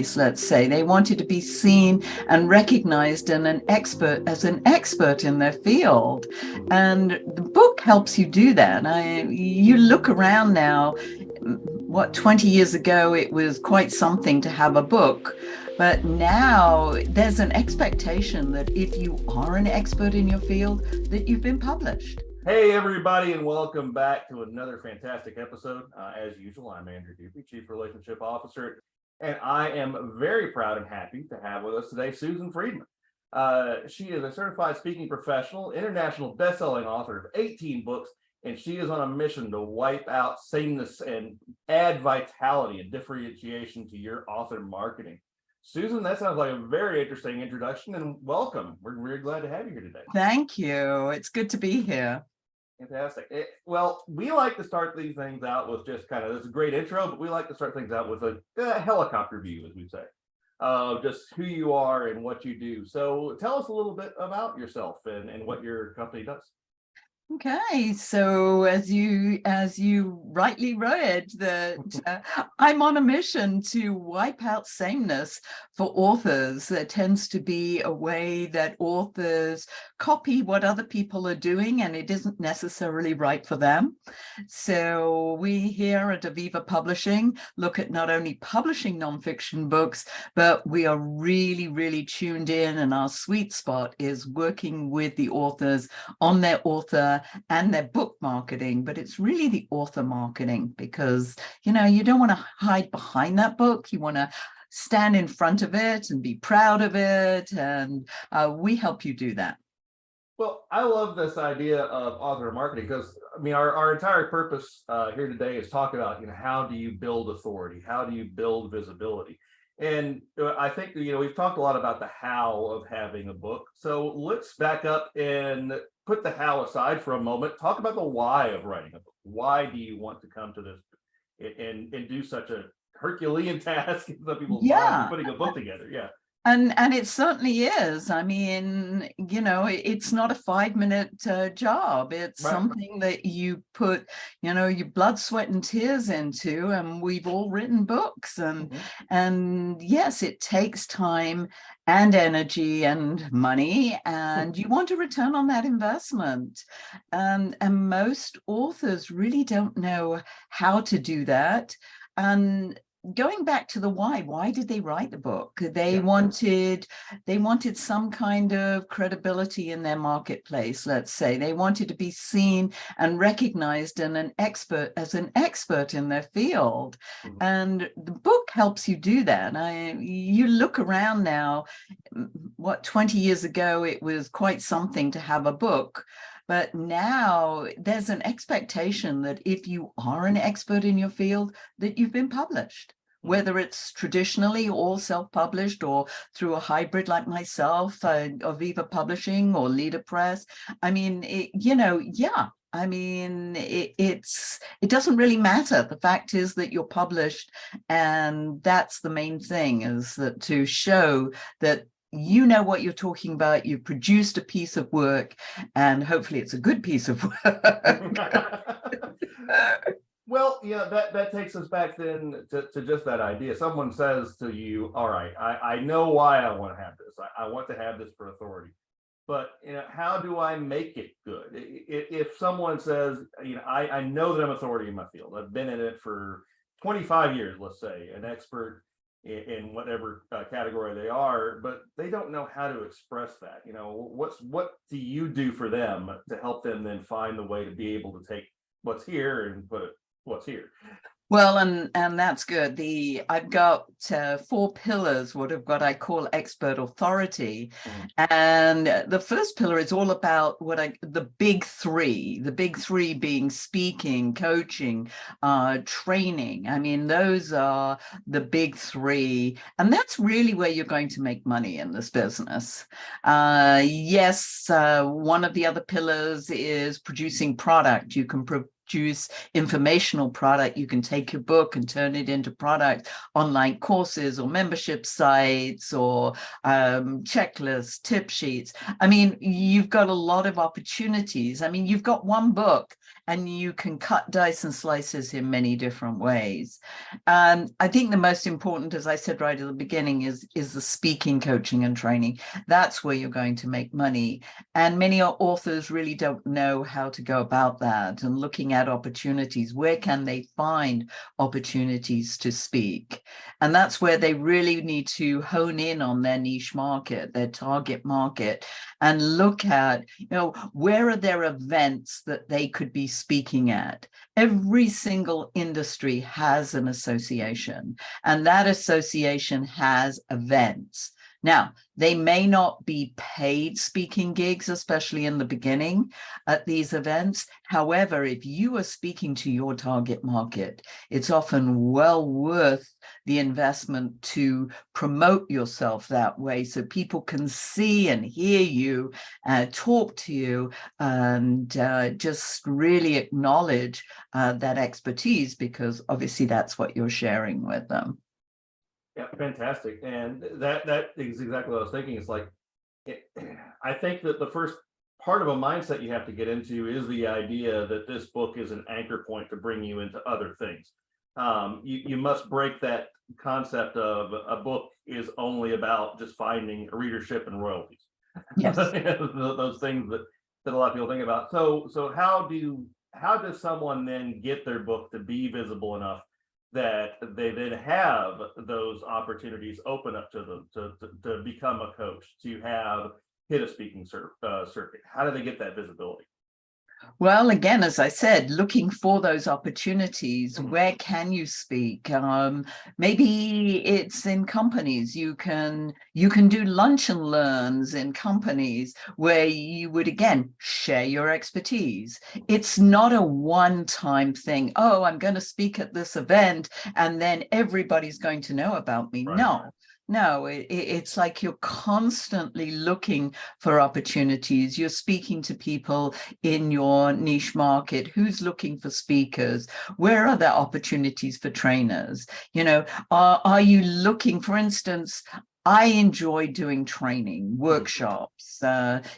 marketplace, let's say. They wanted to be seen and recognized and as an expert in their field. And the book helps you do that. You look around now, 20 years ago, it was quite something to have a book. But now there's an expectation that if you are an expert in your field, that you've been published. Hey, everybody, and welcome back to another fantastic episode. As usual, I'm Andrew Duffy, Chief Relationship Officer, and I am very proud and happy to have with us today Susan Friedmann. She is a certified speaking professional, international best-selling author of 18 books, and she is on a mission to wipe out sameness and add vitality and differentiation to your author marketing. Susan, that sounds like a very interesting introduction, and welcome. We're very glad to have you here today. Thank you. It's good to be here. Fantastic. Well, we like to start these things out with just kind of, this is a great intro, but we like to start things out with a helicopter view, as we say, just who you are and what you do. So tell us a little bit about yourself and what your company does. Okay, so as you rightly read, that I'm on a mission to wipe out sameness for authors. There tends to be a way that authors copy what other people are doing, and it isn't necessarily right for them. So we here at Aviva Publishing look at not only publishing nonfiction books, but we are really, really tuned in, and our sweet spot is working with the authors on their author and their book marketing, but it's really the author marketing, because you don't want to hide behind that book. You want to stand in front of it and be proud of it, and we help you do that. Well, I love this idea of author marketing, because I mean our entire purpose here today is talk about how do you build authority, how do you build visibility. And I think we've talked a lot about the how of having a book. So let's back up and put the how aside for a moment. Talk about the why of writing a book. Why do you want to come to this and do such a Herculean task in some people's minds, putting a book together? Yeah. And it certainly is. I mean, it's not a 5-minute job. It's right. Something that you put, your blood, sweat, and tears into. And we've all written books, and yes, it takes time and energy and money, and you want a return on that investment. And most authors really don't know how to do that. And going back to the why did they write the book? They wanted some kind of credibility in their marketplace, let's say. They wanted to be seen and recognized and as an expert in their field. And the book helps you do that. You look around now, 20 years ago, it was quite something to have a book. But now there's an expectation that if you are an expert in your field, that you've been published, whether it's traditionally all self-published or through a hybrid like myself, Aviva Publishing or Leader Press. I mean, it doesn't really matter. The fact is that you're published, and that's the main thing, is that to show that you know what you're talking about. You've produced a piece of work, and hopefully it's a good piece of work. Well, that takes us back then to just that idea. Someone says to you, all right, I know why I want to have this. I want to have this for authority. But how do I make it good? If someone says, I know that I'm authority in my field. I've been in it for 25 years, let's say, an expert in whatever category they are, but they don't know how to express that. What do you do for them to help them then find the way to be able to take what's here and put it what's here? Well, and that's good. I've got 4 pillars, what I call expert authority. And the first pillar is all about the big three being speaking, coaching, training. I mean, those are the big 3. And that's really where you're going to make money in this business. Yes, one of the other pillars is producing product. You can produce informational product. You can take your book and turn it into product, online courses or membership sites or checklists, tip sheets. I mean, you've got a lot of opportunities. I mean, you've got one book and you can cut, dice, and slices in many different ways. I think the most important, as I said right at the beginning, is the speaking, coaching, and training. That's where you're going to make money. And many authors really don't know how to go about that and looking at opportunities. Where can they find opportunities to speak? And that's where they really need to hone in on their niche market, their target market, and look at, where are there events that they could be speaking at? Every single industry has an association, and that association has events. Now, they may not be paid speaking gigs, especially in the beginning at these events. However, if you are speaking to your target market, it's often well worth the investment to promote yourself that way so people can see and hear you, talk to you, and just really acknowledge that expertise, because obviously that's what you're sharing with them. Yeah, fantastic. And that is exactly what I was thinking. It's like, I think that the first part of a mindset you have to get into is the idea that this book is an anchor point to bring you into other things. You must break that concept of a book is only about just finding a readership and royalties. Yes. Those things that a lot of people think about. So how does someone then get their book to be visible enough that they then have those opportunities open up to them to become a coach, to hit a speaking circuit? How do they get that visibility? Well, again, as I said, looking for those opportunities. Where can you speak? Maybe it's in companies. You can do lunch and learns in companies where you would, again, share your expertise. It's not a one-time thing. Oh, I'm going to speak at this event and then everybody's going to know about me. Right. No, it's like you're constantly looking for opportunities. You're speaking to people in your niche market. Who's looking for speakers? Where are there opportunities for trainers? Are you looking, for instance, I enjoy doing training, workshops.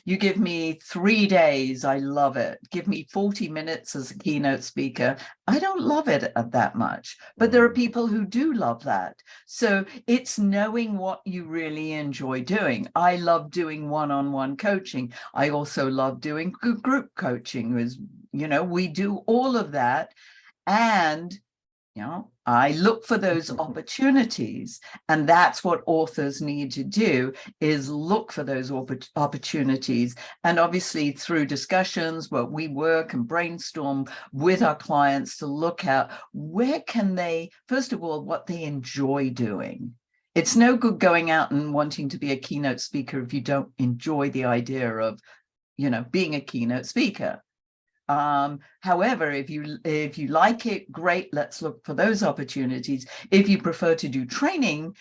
You give me 3 days, I love it. Give me 40 minutes as a keynote speaker. I don't love it that much, but there are people who do love that. So it's knowing what you really enjoy doing. I love doing one-on-one coaching. I also love doing group coaching. We do all of that. And I look for those opportunities, and that's what authors need to do, is look for those opportunities. And obviously through discussions where we work and brainstorm with our clients to look at where can they, first of all, what they enjoy doing. It's no good going out and wanting to be a keynote speaker if you don't enjoy the idea of, being a keynote speaker. However, if you like it, great, let's look for those opportunities. If you prefer to do training,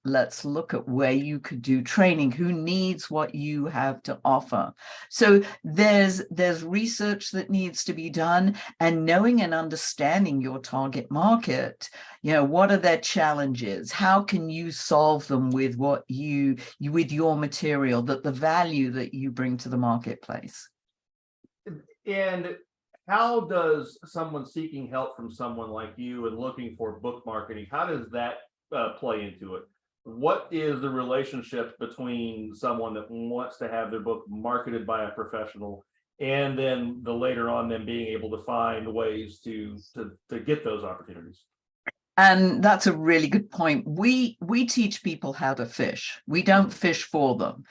let's look at where you could do training, who needs what you have to offer. So there's research that needs to be done, and knowing and understanding your target market. What are their challenges? How can you solve them with with your material, the value that you bring to the marketplace? And how does someone seeking help from someone like you and looking for book marketing, how does that play into it? What is the relationship between someone that wants to have their book marketed by a professional and then later on them being able to find ways to get those opportunities? And that's a really good point. We teach people how to fish. We don't fish for them.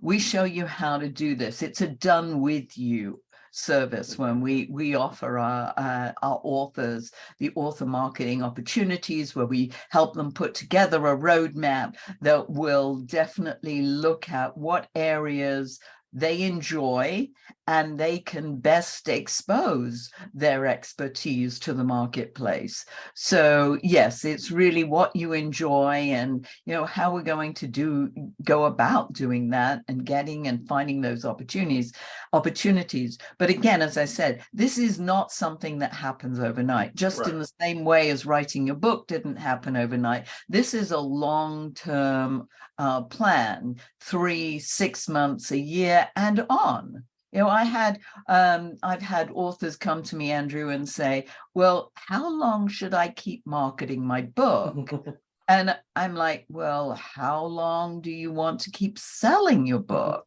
We show you how to do this. It's a done with you service when we offer our authors the author marketing opportunities, where we help them put together a roadmap that will definitely look at what areas they enjoy and they can best expose their expertise to the marketplace. So yes, it's really what you enjoy, and how we're going to go about doing that and getting and finding those opportunities. But again, as I said, this is not something that happens overnight, just in the same way as writing a book didn't happen overnight. This is a long-term plan, 3, 6 months, a year, and on. I've had authors come to me, Andrew, and say, well, how long should I keep marketing my book? And I'm like, well, how long do you want to keep selling your book?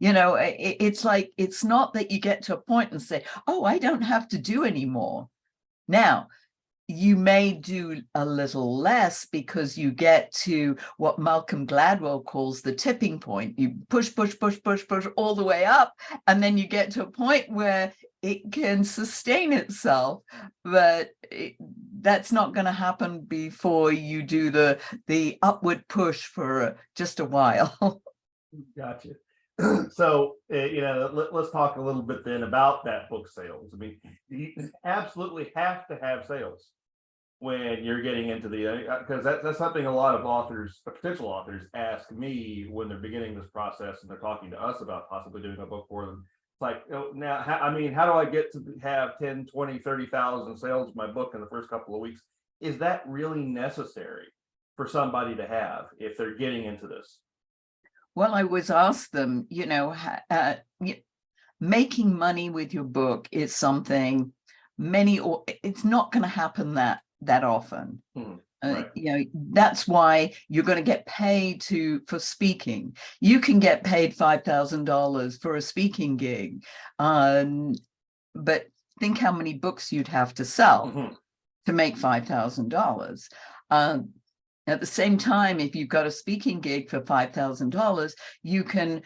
It's like, it's not that you get to a point and say, oh, I don't have to do anymore. Now, you may do a little less because you get to what Malcolm Gladwell calls the tipping point. You push all the way up, and then you get to a point where it can sustain itself, but that's not going to happen before you do the upward push for just a while. Gotcha. So, let's talk a little bit then about that book sales. I mean, you absolutely have to have sales when you're getting into because that's something a lot of authors, potential authors, ask me when they're beginning this process and they're talking to us about possibly doing a book for them. It's like, now, how do I get to have 10, 20, 30,000 sales of my book in the first couple of weeks? Is that really necessary for somebody to have if they're getting into this? Well, I was asked them, making money with your book is something it's not going to happen that often. Right. That's why you're going to get paid for speaking. You can get paid $5,000 for a speaking gig, but think how many books you'd have to sell to make $5,000. At the same time, if you've got a speaking gig for $5,000, you can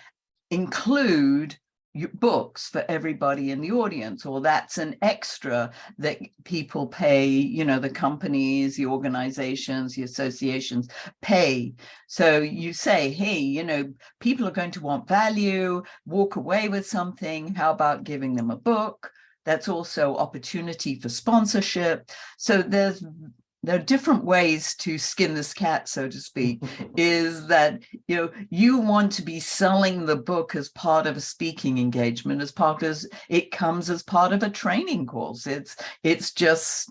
include your books for everybody in the audience, or that's an extra that people pay, the companies, the organizations, the associations pay. So you say, hey, people are going to want value, walk away with something. How about giving them a book? That's also opportunity for sponsorship. So there are different ways to skin this cat, so to speak, is that, you want to be selling the book as part of a speaking engagement, it comes as part of a training course. It's just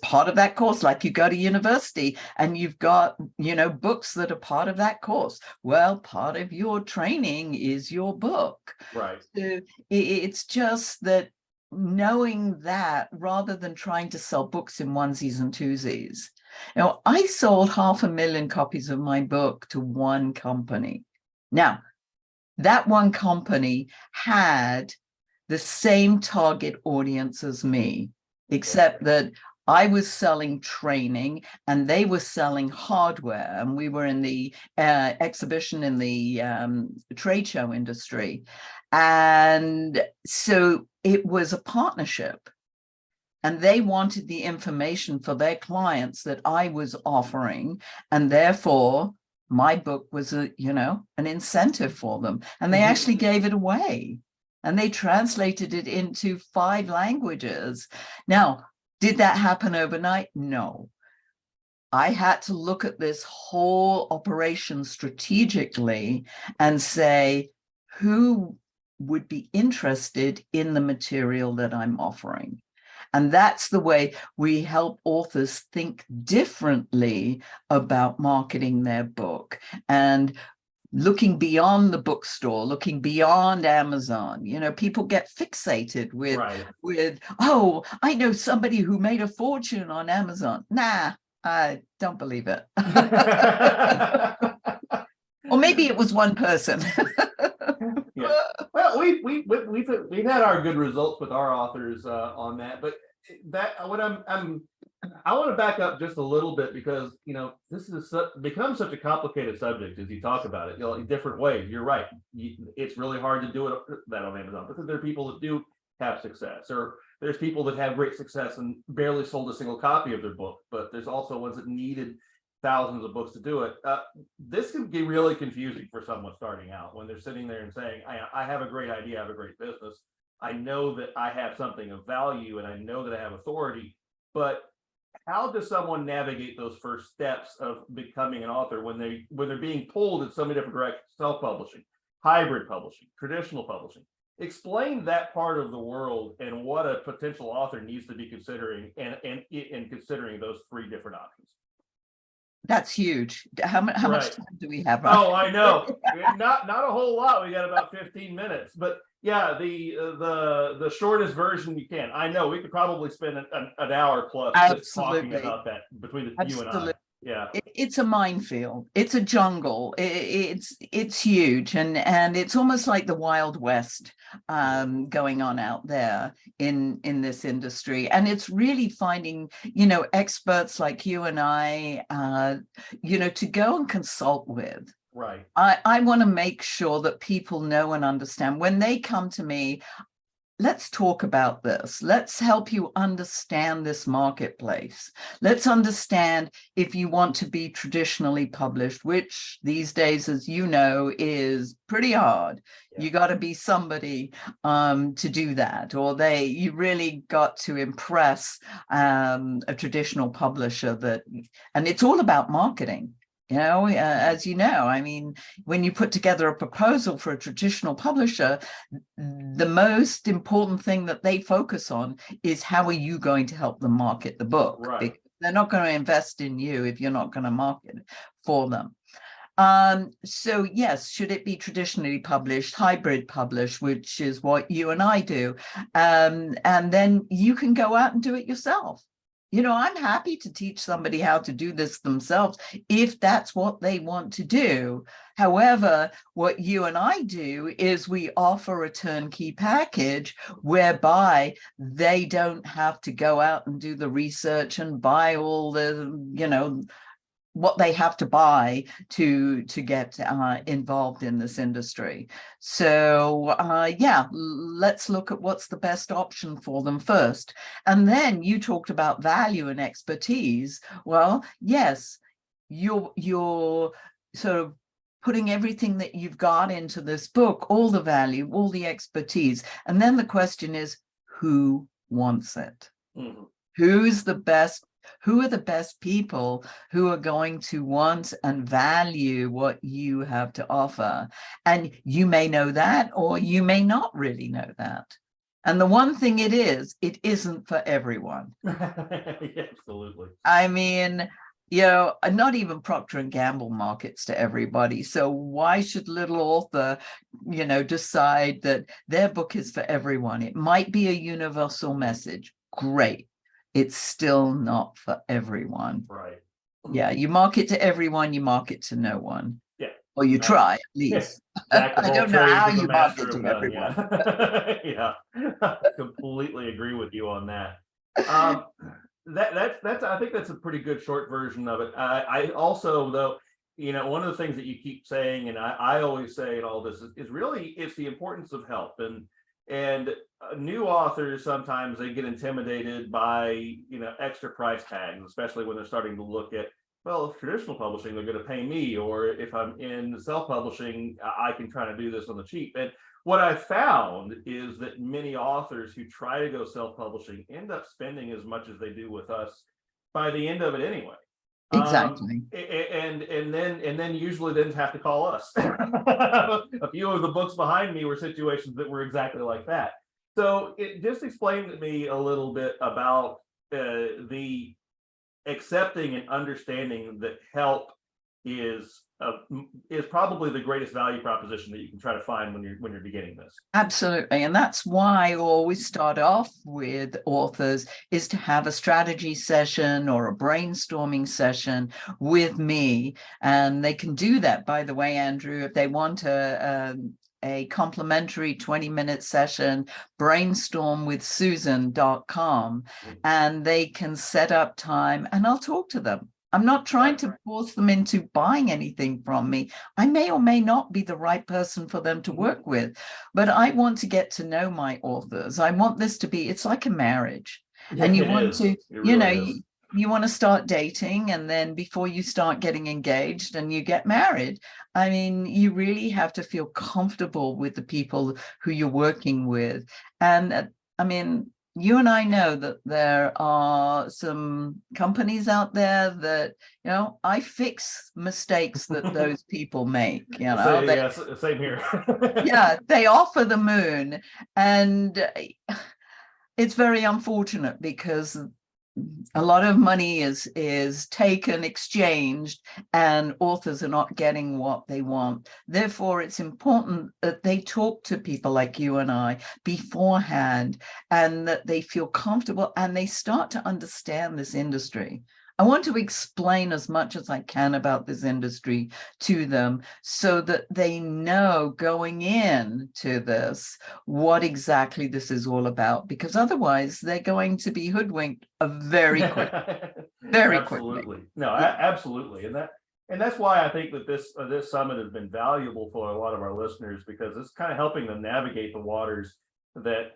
part of that course, like you go to university and you've got, books that are part of that course. Well, part of your training is your book. Right. So it's just that, knowing that rather than trying to sell books in onesies and twosies. I sold 500,000 copies of my book to one company. Now, that one company had the same target audience as me, except that I was selling training and they were selling hardware, and we were in the exhibition in the trade show industry. And so it was a partnership, and they wanted the information for their clients that I was offering, and therefore my book was an incentive for them, and they actually gave it away, and they translated it into 5 languages. Now, did that happen overnight? No. I had to look at this whole operation strategically and say, who would be interested in the material that I'm offering? And that's the way we help authors think differently about marketing their book and looking beyond the bookstore, looking beyond Amazon. People get fixated with, oh, I know somebody who made a fortune on Amazon. Nah, I don't believe it. Or maybe it was one person. Yeah. Well, we've had our good results with our authors on that, but I want to back up just a little bit, because this is becomes such a complicated subject as you talk about it, in different ways. You're right. It's really hard to do that on Amazon, because there are people that do have success, or there's people that have great success and barely sold a single copy of their book, but there's also ones that needed thousands of books to do it. This can be really confusing for someone starting out when they're sitting there and saying, I have a great idea, I have a great business. I know that I have something of value and I know that I have authority, but how does someone navigate those first steps of becoming an author when they're being pulled in so many different directions? Self-publishing, hybrid publishing, traditional publishing. Explain that part of the world and what a potential author needs to be considering and considering those three different options. That's huge. How much time do we have? Oh, I know. Not a whole lot. We got about 15 minutes, but yeah, the shortest version you can. I know we could probably spend an hour plus just talking about that between you and I. Yeah, it's a minefield. It's a jungle. It's huge, and it's almost like the Wild West going on out there in this industry. And it's really finding, experts like you and I, to go and consult with. Right. I want to make sure that people know and understand when they come to me. Let's talk about this. Let's help you understand this marketplace. Let's understand if you want to be traditionally published, which these days, as you know, is pretty hard. Yeah. You got to be somebody to do that, or you really got to impress a traditional publisher and it's all about marketing. As you know, I mean, when you put together a proposal for a traditional publisher, the most important thing that they focus on is how are you going to help them market the book? Right. Because they're not going to invest in you if you're not going to market for them. So yes, should it be traditionally published, hybrid published, which is what you and I do, and then you can go out and do it yourself. I'm happy to teach somebody how to do this themselves if that's what they want to do. However, what you and I do is we offer a turnkey package whereby they don't have to go out and do the research and buy all the, what they have to buy to get involved in this industry. So yeah, let's look at what's the best option for them first. And then you talked about value and expertise. Well, yes, you're sort of putting everything that you've got into this book, all the value, all the expertise. And then the question is, who wants it? Mm-hmm. Who are the best people who are going to want and value what you have to offer? And you may know that, or you may not really know that. And the one thing it isn't for everyone. Absolutely. I mean, not even Procter & Gamble markets to everybody. So why should little author, decide that their book is for everyone? It might be a universal message. Great. It's still not for everyone. Right. Yeah, you market to everyone, you market to no one. Yeah. Or you try, at least. I don't know how you market to everyone. Yeah. Completely agree with you on that. That's I think that's a pretty good short version of it. I also, though, one of the things that you keep saying, and I always say in all this is really it's the importance of help. And new authors, sometimes they get intimidated by, extra price tags, especially when they're starting to look at, well, if traditional publishing, they're going to pay me, or if I'm in self-publishing, I can try to do this on the cheap. And what I found is that many authors who try to go self-publishing end up spending as much as they do with us by the end of it anyway. Exactly. And then usually then have to call us. A few of the books behind me were situations that were exactly like that. So just explain to me a little bit about the accepting and understanding that help is probably the greatest value proposition that you can try to find when you're beginning this. Absolutely. And that's why I always start off with authors is to have a strategy session or a brainstorming session with me. And they can do that, by the way, Andrew, if they want a complimentary 20-minute session, brainstormwithsusan.com, and they can set up time and I'll talk to them. I'm not trying to force them into buying anything from me. I may or may not be the right person for them to work with, but I want to get to know my authors. I want this to be, it's like a marriage. And you want to, you want to start dating, and then before you start getting engaged and you get married, I mean, you really have to feel comfortable with the people who you're working with. And I mean, you and I know that there are some companies out there that, I fix mistakes that those people make, Same here. Yeah, they offer the moon. And it's very unfortunate because a lot of money is taken, exchanged, and authors are not getting what they want. Therefore, it's important that they talk to people like you and I beforehand, and that they feel comfortable and they start to understand this industry. I want to explain as much as I can about this industry to them so that they know going into this what exactly this is all about, because otherwise they're going to be hoodwinked very quickly. Very absolutely. quickly. No, absolutely. And that's why I think that this summit has been valuable for a lot of our listeners, because it's kind of helping them navigate the waters that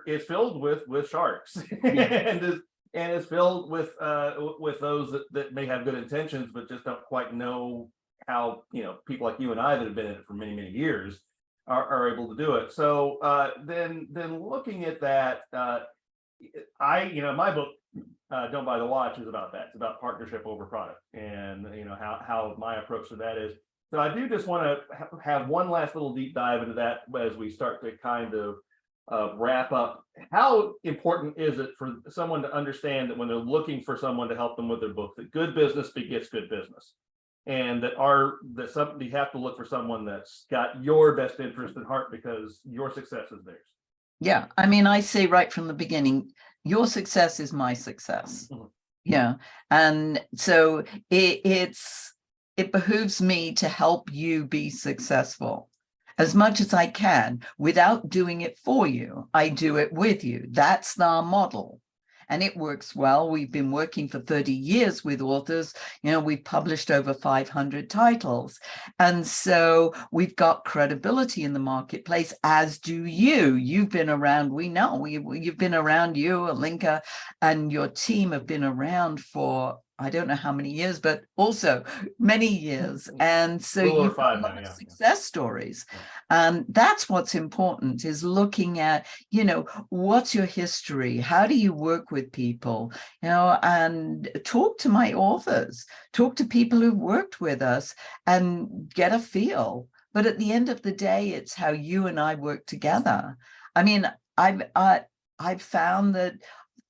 is filled with sharks. Yeah. And it's filled with those that may have good intentions but just don't quite know how, people like you and I that have been in it for many, many years are able to do it. So then looking at that, my book, Don't Buy the Watch, is about that. It's about partnership over product, and how my approach to that is. So I do just want to have one last little deep dive into that as we start to kind of wrap up. How important is it for someone to understand that when they're looking for someone to help them with their book, that good business begets good business, and that you have to look for someone that's got your best interest at heart, because your success is theirs. Yeah, I mean, I say right from the beginning, your success is my success. Mm-hmm. Yeah, and so it behooves me to help you be successful as much as I can without doing it for you. I do it with you. That's our model. And it works well. We've been working for 30 years with authors. We've published over 500 titles. And so we've got credibility in the marketplace, as do you. You've been around, we know, you've been around, you, Alinka, and your team have been around for, I don't know how many years, but also many years. And so you've got a lot of success stories. That's what's important, is looking at, what's your history? How do you work with people? And talk to my authors, talk to people who've worked with us and get a feel. But at the end of the day, it's how you and I work together. I mean, I've found that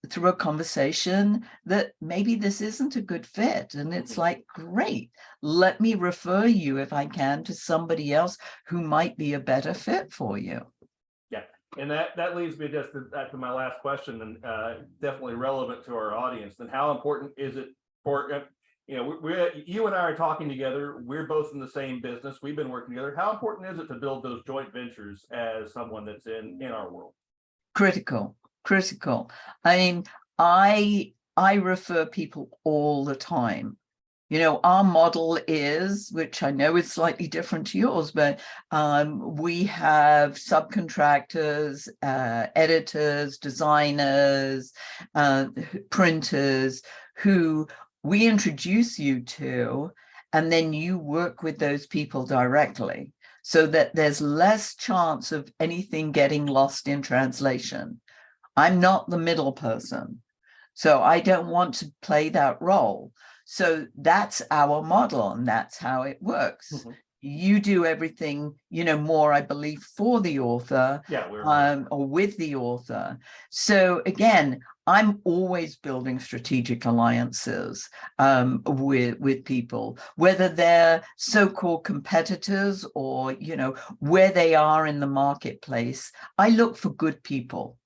through a conversation that maybe this isn't a good fit, and it's like, great, let me refer you, if I can, to somebody else who might be a better fit for you. Yeah, and that leads me just to my last question, and definitely relevant to our audience. Then how important is it for you and I are talking together, we're both in the same business, we've been working together, how important is it to build those joint ventures as someone that's in our world? Critical. I mean, I refer people all the time. Our model is, which I know is slightly different to yours, but we have subcontractors, editors, designers, printers, who we introduce you to, and then you work with those people directly, so that there's less chance of anything getting lost in translation. I'm not the middle person, so I don't want to play that role. So that's our model, and that's how it works. Mm-hmm. You do everything, more, I believe, for the author, or with the author. So again, I'm always building strategic alliances with people, whether they're so-called competitors or, where they are in the marketplace. I look for good people.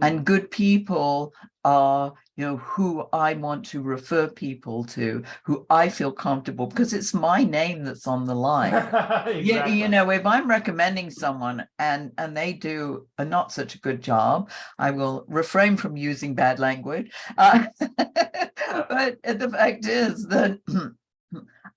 And good people are, who I want to refer people to, who I feel comfortable, because it's my name that's on the line. Exactly. If I'm recommending someone and they do a not such a good job, I will refrain from using bad language. But the fact is that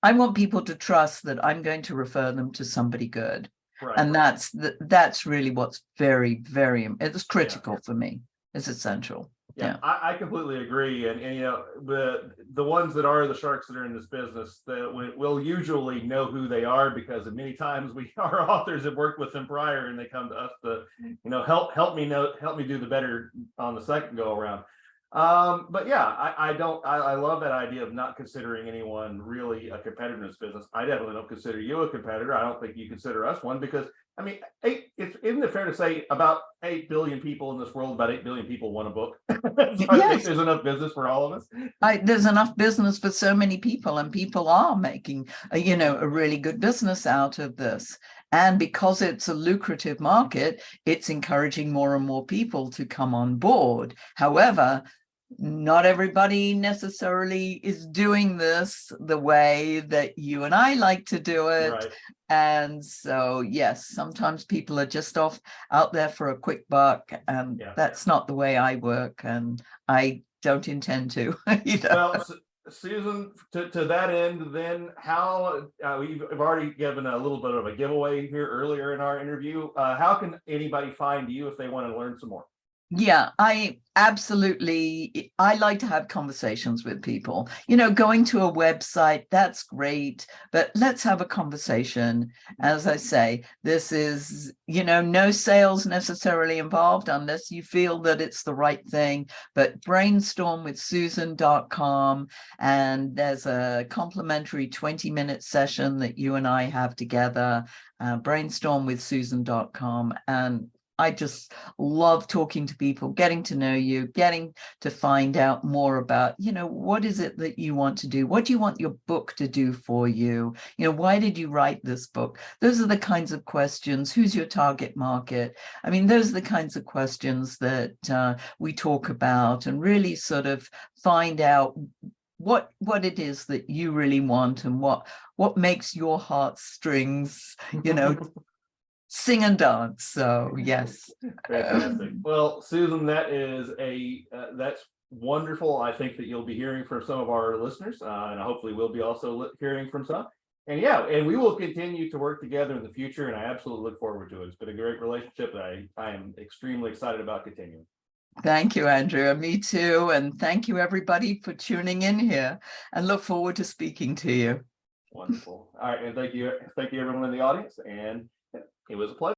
I want people to trust that I'm going to refer them to somebody good. Right. And that's really what's very, very, it's critical for me. It's essential. Yeah, I completely agree. And you know, the ones that are the sharks that are in this business that will usually know who they are, because many times our authors have worked with them prior and they come to us to, you know, help me do the better on the second go around. But yeah, I love that idea of not considering anyone really a competitor in this business. I definitely don't consider you a competitor. I don't think you consider us one, because I mean, isn't it fair to say about 8 billion people in this world, about 8 billion people want a book? So I think Yes, there's enough business for all of us. there's enough business for so many people, and people are making, you know, a really good business out of this. And because it's a lucrative market, it's encouraging more and more people to come on board. However, not everybody necessarily is doing this the way that you and I like to do it. Right. And so, yes, sometimes people are just off out there for a quick buck, and that's not the way I work, and I don't intend to either. Well, Susan, to that end, then how we've already given a little bit of a giveaway here earlier in our interview. How can anybody find you if they want to learn some more? Yeah, I like to have conversations with people. You know, going to a website, that's great, but let's have a conversation. As I say, this is, you know, no sales necessarily involved unless you feel that it's the right thing, but brainstormwithsusan.com, and there's a complimentary 20-minute session that you and I have together, brainstormwithsusan.com. And I just love talking to people, getting to know you, getting to find out more about, you know, what is it that you want to do? What do you want your book to do for you? You know, why did you write this book? Those are the kinds of questions. Who's your target market? I mean, those are the kinds of questions that we talk about, and really sort of find out what it is that you really want, and what makes your heartstrings, you know, sing and dance. So yes. Fantastic. Well, Susan, that is that's wonderful. I think that you'll be hearing from some of our listeners, and hopefully we'll be also hearing from some. And yeah, and we will continue to work together in the future, and I absolutely look forward to it. It's been a great relationship that I am extremely excited about continuing. Thank you, Andrea. Me too. And thank you, everybody, for tuning in here, and look forward to speaking to you. Wonderful. All right, and thank you everyone in the audience, and it was a pleasure.